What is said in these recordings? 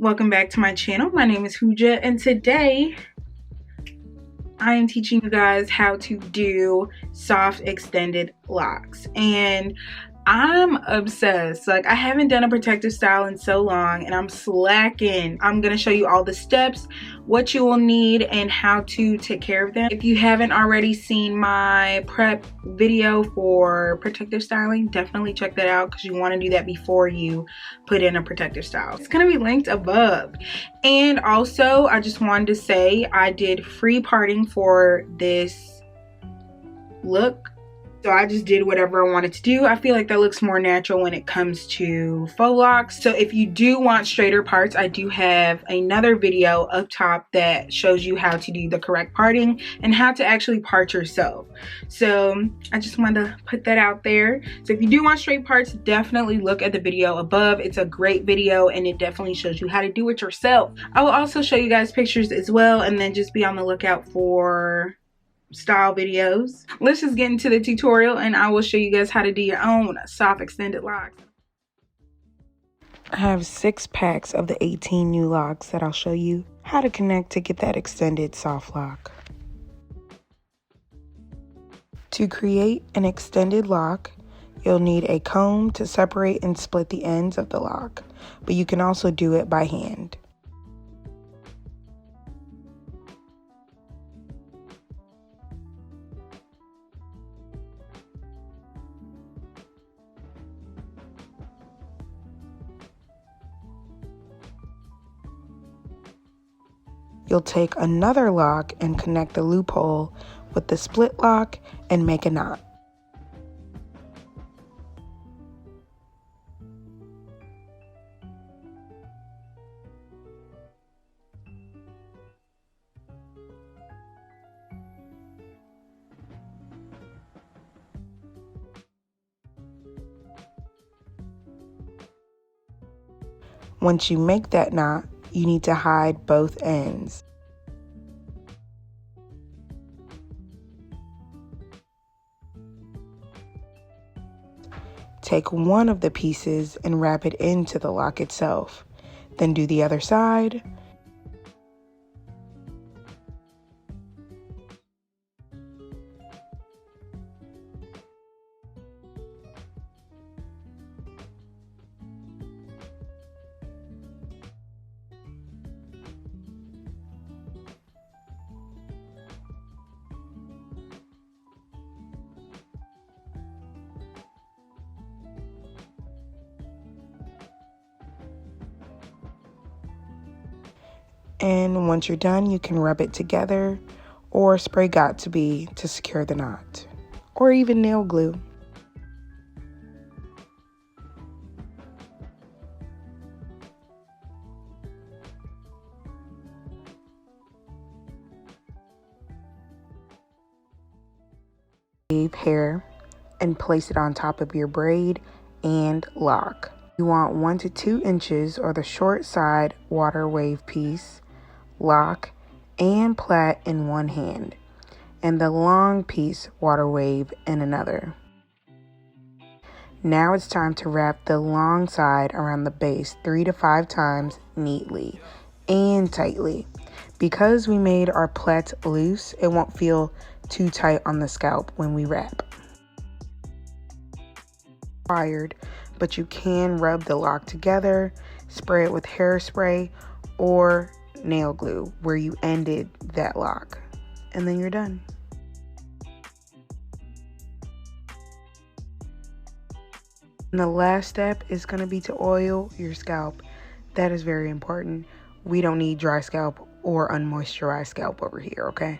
Welcome back to my channel. My name is Hooja, and today I am teaching you guys how to do soft extended locks. And I'm obsessed. Like, I haven't done a protective style in so long and I'm slacking. I'm gonna show you all the steps, what you will need, and how to take care of them. If you haven't already seen my prep video for protective styling, definitely check that out because you want to do that before you put in a protective style. It's gonna be linked above. And also, I just wanted to say I did free parting for this look. So I just did whatever I wanted to do. I feel like that looks more natural when it comes to faux locks. So if you do want straighter parts, I do have another video up top that shows you how to do the correct parting and how to actually part yourself. So I just wanted to put that out there. So if you do want straight parts, definitely look at the video above. It's a great video and it definitely shows you how to do it yourself. I will also show you guys pictures as well, and then just be on the lookout for style videos. Let's just get into the tutorial and I will show you guys how to do your own soft extended locks. I have 6 packs of the 18 new locks that I'll show you how to connect to get that extended soft lock. To create an extended lock, you'll need a comb to separate and split the ends of the lock, but you can also do it by hand. You'll take another lock and connect the loophole with the split lock and make a knot. Once you make that knot, you need to hide both ends. Take one of the pieces and wrap it into the lock itself. Then do the other side. And once you're done, you can rub it together or spray Got2b to secure the knot, or even nail glue. Save hair and place it on top of your braid and lock. You want 1 to 2 inches or the short side water wave piece, lock, and plait in one hand, and the long piece water wave in another. Now it's time to wrap the long side around the base 3 to 5 times neatly and tightly. Because we made our plait loose, it won't feel too tight on the scalp when we wrap. But you can rub the lock together, spray it with hairspray or nail glue where you ended that lock, and then you're done. And the last step is going to be to oil your scalp. That is very important. We don't need dry scalp or unmoisturized scalp over here, okay?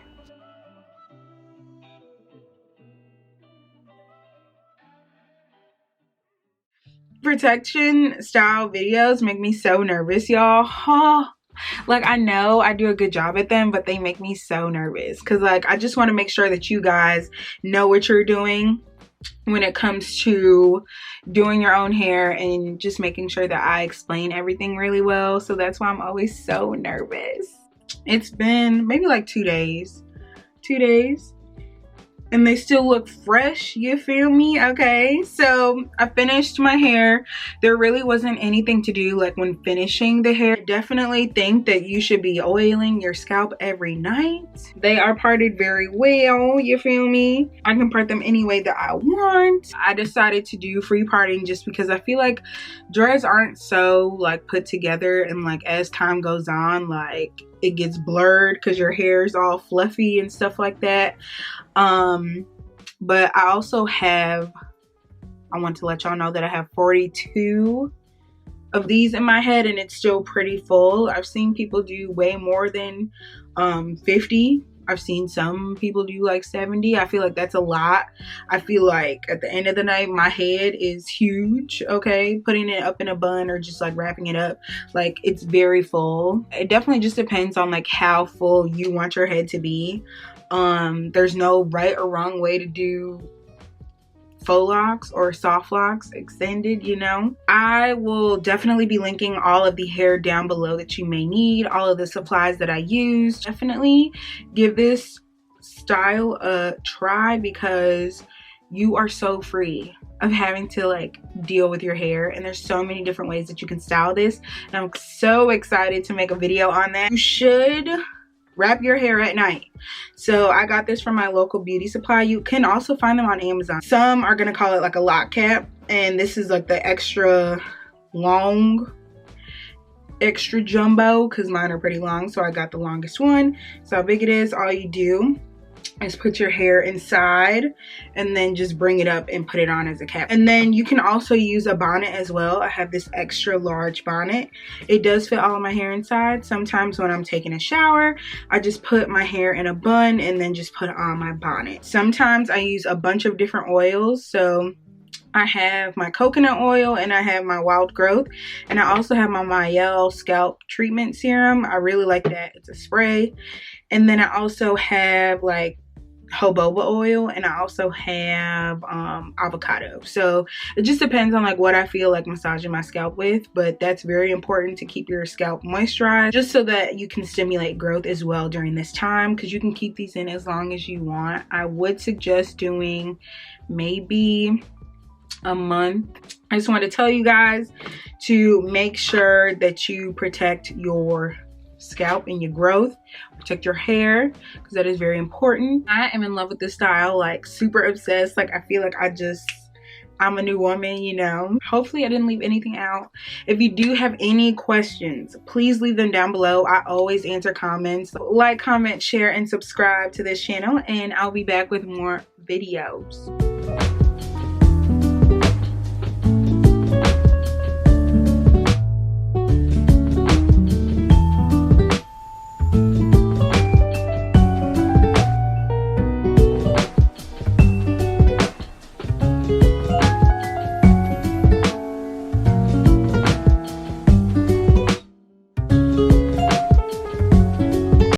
Protection style videos make me so nervous, y'all. Like, I know I do a good job at them, but they make me so nervous because, like, I just want to make sure that you guys know what you're doing when it comes to doing your own hair and just making sure that I explain everything really well. So that's why I'm always so nervous. It's been maybe like 2 days. and they still look fresh, you feel me? Okay, so I finished my hair. There really wasn't anything to do like when finishing the hair. I definitely think that you should be oiling your scalp every night. They are parted very well, you feel me? I can part them any way that I want. I decided to do free parting just because I feel like dreads aren't so like put together, and like as time goes on, like it gets blurred because your hair is all fluffy and stuff like that. But I also have, I want to let y'all know that I have 42 of these in my head, and it's still pretty full. I've seen people do way more than 50. I've seen some people do like 70. I feel like that's a lot. I feel like at the end of the night, my head is huge, okay? Putting it up in a bun or just like wrapping it up, like it's very full. It definitely just depends on like how full you want your head to be. There's no right or wrong way to do faux locks or soft locks extended, you know. I will definitely be linking all of the hair down below that you may need, all of the supplies that I use. Definitely give this style a try because you are so free of having to like deal with your hair, and there's so many different ways that you can style this, and I'm so excited to make a video on that. You should wrap your hair at night. So I got this from my local beauty supply. You can also find them on Amazon. Some are gonna call it like a lock cap, and this is like the extra long, extra jumbo, because mine are pretty long, so I got the longest one. So how big it is, all you do is put your hair inside and then just bring it up and put it on as a cap. And then you can also use a bonnet as well. I have this extra large bonnet. It does fit all of my hair inside. Sometimes when I'm taking a shower, I just put my hair in a bun and then just put on my bonnet. Sometimes I use a bunch of different oils. So I have my coconut oil and I have my wild growth, and I also have my Maelle scalp treatment serum. I really like that. It's a spray. And then I also have like jojoba oil, and I also have avocado. So it just depends on like what I feel like massaging my scalp with, but that's very important to keep your scalp moisturized, just so that you can stimulate growth as well during this time, because you can keep these in as long as you want. I would suggest doing maybe a month. I just want to tell you guys to make sure that you protect your scalp and your growth, protect your hair, because that is very important. I am in love with this style, like super obsessed. Like I feel like I'm a new woman, you know. Hopefully I didn't leave anything out. If you do have any questions, please leave them down below. I always answer comments. Like, comment, share, and subscribe to this channel, and I'll be back with more videos.